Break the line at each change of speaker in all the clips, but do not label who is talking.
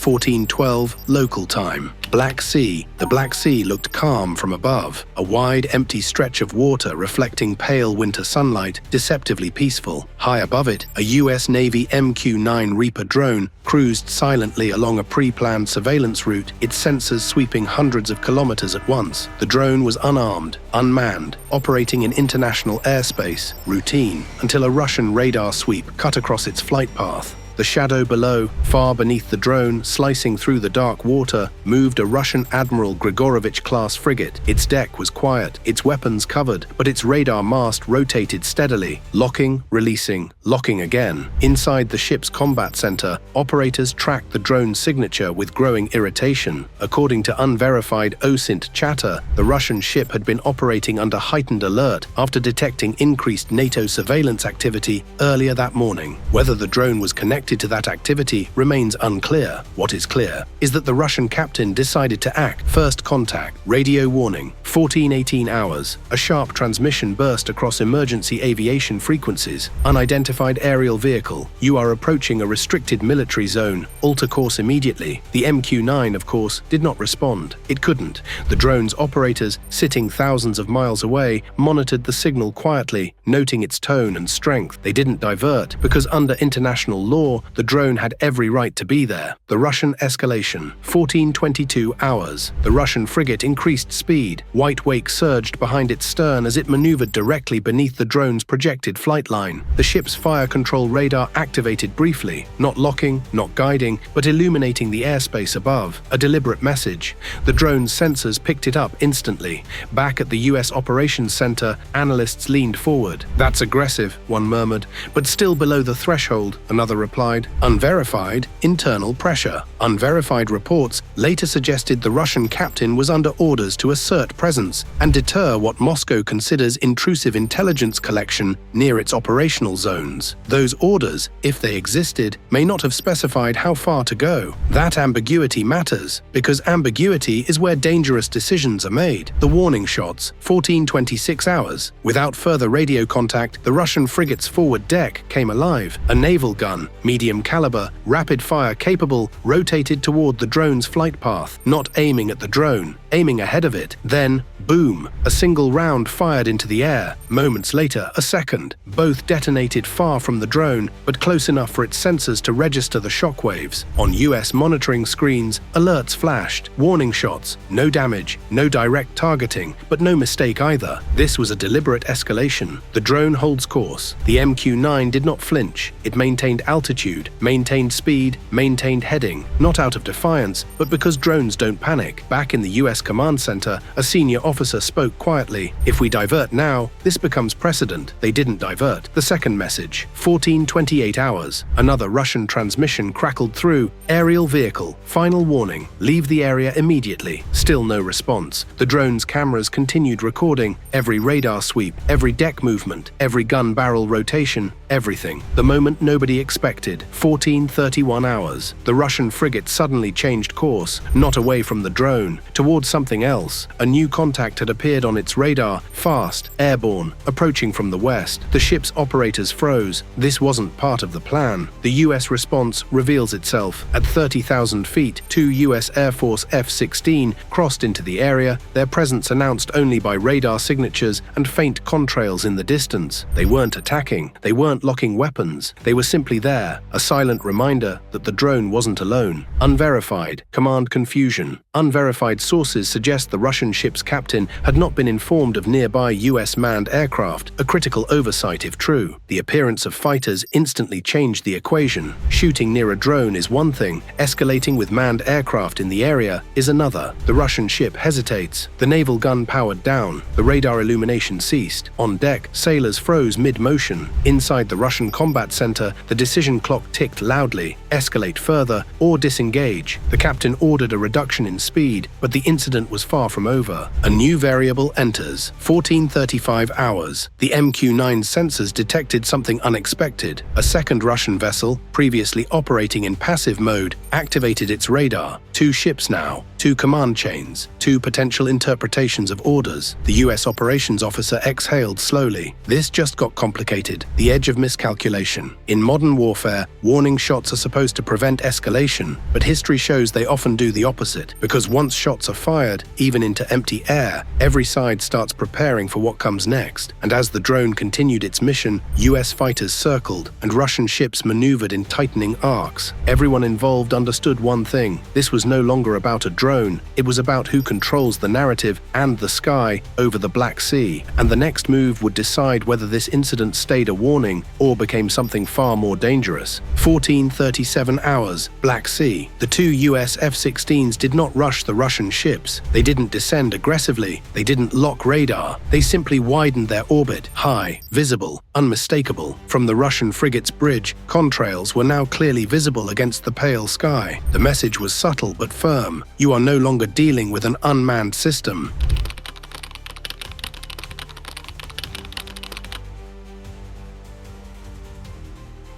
14:12 local time. Black Sea. The Black Sea looked calm from above, a wide, empty stretch of water reflecting pale winter sunlight, deceptively peaceful. High above it, a US Navy MQ-9 Reaper drone cruised silently along a pre-planned surveillance route, its sensors sweeping hundreds of kilometers at once. The drone was unarmed, unmanned, operating in international airspace, routine, until a Russian radar sweep cut across its flight path. The shadow below, far beneath the drone, slicing through the dark water, moved a Russian Admiral Grigorovich-class frigate. Its deck was quiet, its weapons covered, but its radar mast rotated steadily, locking, releasing, locking again. Inside the ship's combat center, operators tracked the drone's signature with growing irritation. According to unverified OSINT chatter, the Russian ship had been operating under heightened alert after detecting increased NATO surveillance activity earlier that morning. Whether the drone was connected to that activity remains unclear. What is clear is that the Russian captain decided to act. First contact, radio warning, 14:18 hours. A sharp transmission burst across emergency aviation frequencies. Unidentified aerial vehicle. You are approaching a restricted military zone. Alter course immediately. The MQ-9, of course, did not respond. It couldn't. The drone's operators, sitting thousands of miles away, monitored the signal quietly, noting its tone and strength. They didn't divert, because under international law, the drone had every right to be there. The Russian escalation. 14:22 hours. The Russian frigate increased speed. White wake surged behind its stern as it maneuvered directly beneath the drone's projected flight line. The ship's fire control radar activated briefly, not locking, not guiding, but illuminating the airspace above. A deliberate message. The drone's sensors picked it up instantly. Back at the US Operations Center, analysts leaned forward. "That's aggressive," one murmured, "but still below the threshold," another replied. Unverified, internal pressure. Unverified reports later suggested the Russian captain was under orders to assert presence and deter what Moscow considers intrusive intelligence collection near its operational zones. Those orders, if they existed, may not have specified how far to go. That ambiguity matters, because ambiguity is where dangerous decisions are made. The warning shots, 14:26 hours. Without further radio contact, the Russian frigate's forward deck came alive. A naval gun, medium caliber, rapid fire capable, rotated toward the drone's flight path, not aiming at the drone, aiming ahead of it. Then, boom, a single round fired into the air. Moments later, a second. Both detonated far from the drone, but close enough for its sensors to register the shockwaves. On US monitoring screens, alerts flashed. Warning shots. No damage, no direct targeting, but no mistake either. This was a deliberate escalation. The drone holds course. The MQ-9 did not flinch. It maintained altitude, maintained speed, maintained heading, not out of defiance, but because drones don't panic. Back in the US command center, a senior officer spoke quietly. "If we divert now, this becomes precedent." They didn't divert. The second message, 14:28 hours. Another Russian transmission crackled through. "Aerial vehicle, final warning, leave the area immediately." Still no response. The drone's cameras continued recording every radar sweep, every deck movement, every gun barrel rotation, everything. The moment nobody expected, 14:31 hours. The Russian frigate suddenly changed course, not away from the drone, towards something else. A new contact had appeared on its radar, fast, airborne, approaching from the west. The ship's operators froze. This wasn't part of the plan. The US response reveals itself. At 30,000 feet, two US Air Force F-16 crossed into the area, their presence announced only by radar signatures and faint contrails in the distance. They weren't attacking. They weren't locking weapons. They were simply there, a silent reminder that the drone wasn't alone. Unverified, command confusion. Unverified sources suggest the Russian ship's captain had not been informed of nearby US manned aircraft, a critical oversight if true. The appearance of fighters instantly changed the equation. Shooting near a drone is one thing, escalating with manned aircraft in the area is another. The Russian ship hesitates. The naval gun powered down. The radar illumination ceased. On deck, sailors froze mid-motion. Inside the Russian combat center, the decision clock ticked loudly. Escalate further or disengage. The captain ordered a reduction in speed, but the incident was far from over. A new variable enters. 14:35 hours. The MQ-9 sensors detected something unexpected. A second Russian vessel, previously operating in passive mode, activated its radar. Two ships now, two command chains, two potential interpretations of orders. The US operations officer exhaled slowly. This just got complicated. The edge of of miscalculation. In modern warfare, warning shots are supposed to prevent escalation, but history shows they often do the opposite, because once shots are fired, even into empty air, every side starts preparing for what comes next. And as the drone continued its mission, US fighters circled, and Russian ships maneuvered in tightening arcs. Everyone involved understood one thing: this was no longer about a drone, it was about who controls the narrative and the sky over the Black Sea, and the next move would decide whether this incident stayed a warning or became something far more dangerous. 14:37 hours, Black Sea. The two US F-16s did not rush the Russian ships. They didn't descend aggressively. They didn't lock radar. They simply widened their orbit, high, visible, unmistakable. From the Russian frigate's bridge, contrails were now clearly visible against the pale sky. The message was subtle but firm. You are no longer dealing with an unmanned system.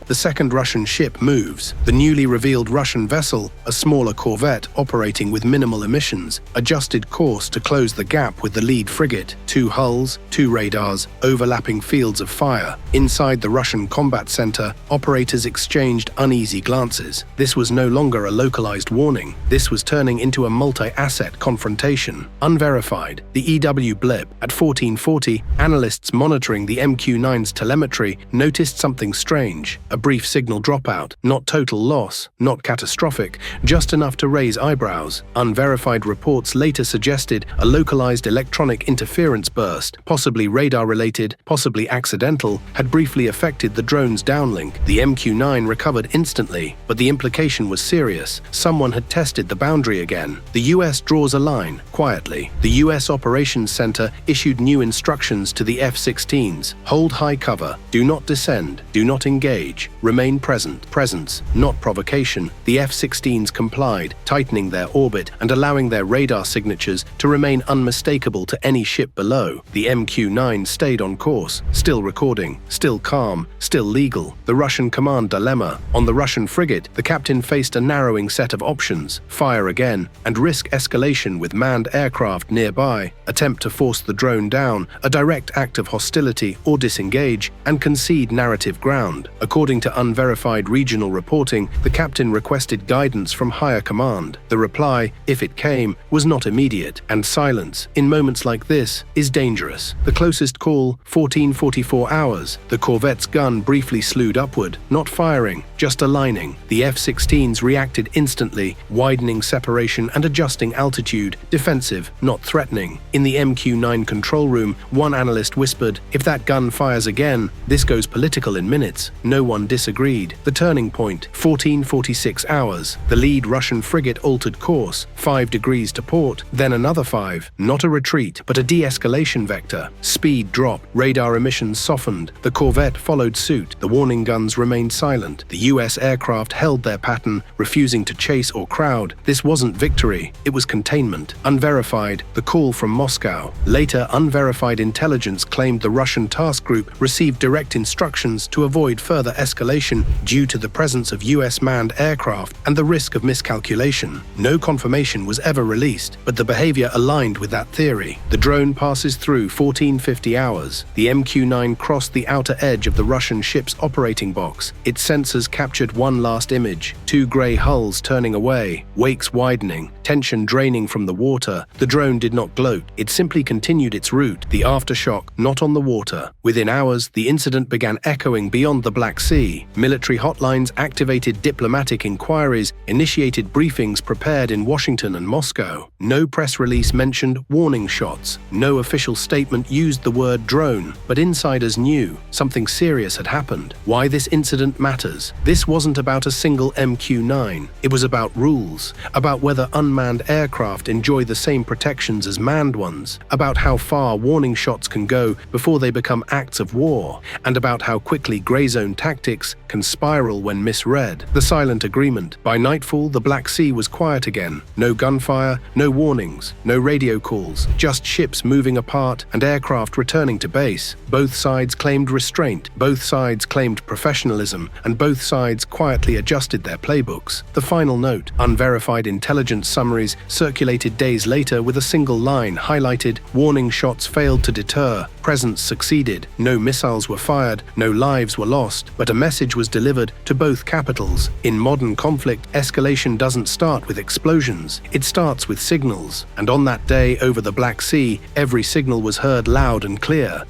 The second Russian ship moves. The newly revealed Russian vessel, a smaller corvette operating with minimal emissions, adjusted course to close the gap with the lead frigate. Two hulls, two radars, overlapping fields of fire. Inside the Russian combat center, operators exchanged uneasy glances. This was no longer a localized warning. This was turning into a multi-asset confrontation. Unverified, the EW blip. At 1440, analysts monitoring the MQ-9's telemetry noticed something strange. A brief signal dropout, not total loss, not catastrophic, just enough to raise eyebrows. Unverified reports later suggested a localized electronic interference burst, possibly radar-related, possibly accidental, had briefly affected the drone's downlink. The MQ-9 recovered instantly, but the implication was serious. Someone had tested the boundary again. The US draws a line, quietly. The US Operations Center issued new instructions to the F-16s. Hold high cover, do not descend, do not engage. Remain present. Presence, not provocation. The F-16s complied, tightening their orbit and allowing their radar signatures to remain unmistakable to any ship below. The MQ-9 stayed on course, still recording, still calm, still legal. The Russian command dilemma. On the Russian frigate, the captain faced a narrowing set of options: fire again and risk escalation with manned aircraft nearby, attempt to force the drone down, a direct act of hostility, or disengage and concede narrative ground. According to unverified regional reporting, the captain requested guidance from higher command. The reply, if it came, was not immediate, and silence, in moments like this, is dangerous. The closest call, 1444 hours. The corvette's gun briefly slewed upward, not firing, just aligning. The F-16s reacted instantly, widening separation and adjusting altitude, defensive, not threatening. In the MQ-9 control room, one analyst whispered, "If that gun fires again, this goes political in minutes." No one disagreed. The turning point, 1446 hours. The lead Russian frigate altered course, 5 degrees to port, then another 5. Not a retreat, but a de-escalation vector. Speed dropped, radar emissions softened. The corvette followed suit. The warning guns remained silent. The US aircraft held their pattern, refusing to chase or crowd. This wasn't victory, it was containment. Unverified, the call from Moscow. Later, unverified intelligence claimed the Russian task group received direct instructions to avoid further escalation due to the presence of US manned aircraft and the risk of miscalculation. No confirmation was ever released, but the behavior aligned with that theory. The drone passes through 1450 hours. The MQ-9 crossed the outer edge of the Russian ship's operating box. Its sensors captured one last image: 2 grey hulls turning away, wakes widening, tension draining from the water. The drone did not gloat, it simply continued its route, the aftershock not on the water. Within hours, the incident began echoing beyond the Black Sea. Military hotlines activated diplomatic inquiries, initiated briefings prepared in Washington and Moscow. No press release mentioned warning shots. No official statement used the word drone, but insiders knew something serious had happened. Why this incident matters. This wasn't about a single MQ-9. It was about rules, about whether unmanned aircraft enjoy the same protections as manned ones, about how far warning shots can go before they become acts of war, and about how quickly grey zone tactics tactics can spiral when misread. The silent agreement. By nightfall, the Black Sea was quiet again. No gunfire, no warnings, no radio calls, just ships moving apart and aircraft returning to base. Both sides claimed restraint, both sides claimed professionalism, and both sides quietly adjusted their playbooks. The final note. Unverified intelligence summaries circulated days later with a single line highlighted, "Warning shots failed to deter. Presence succeeded. No missiles were fired, no lives were lost, but a message was delivered to both capitals. In modern conflict, escalation doesn't start with explosions. It starts with signals. And on that day over the Black Sea, every signal was heard loud and clear.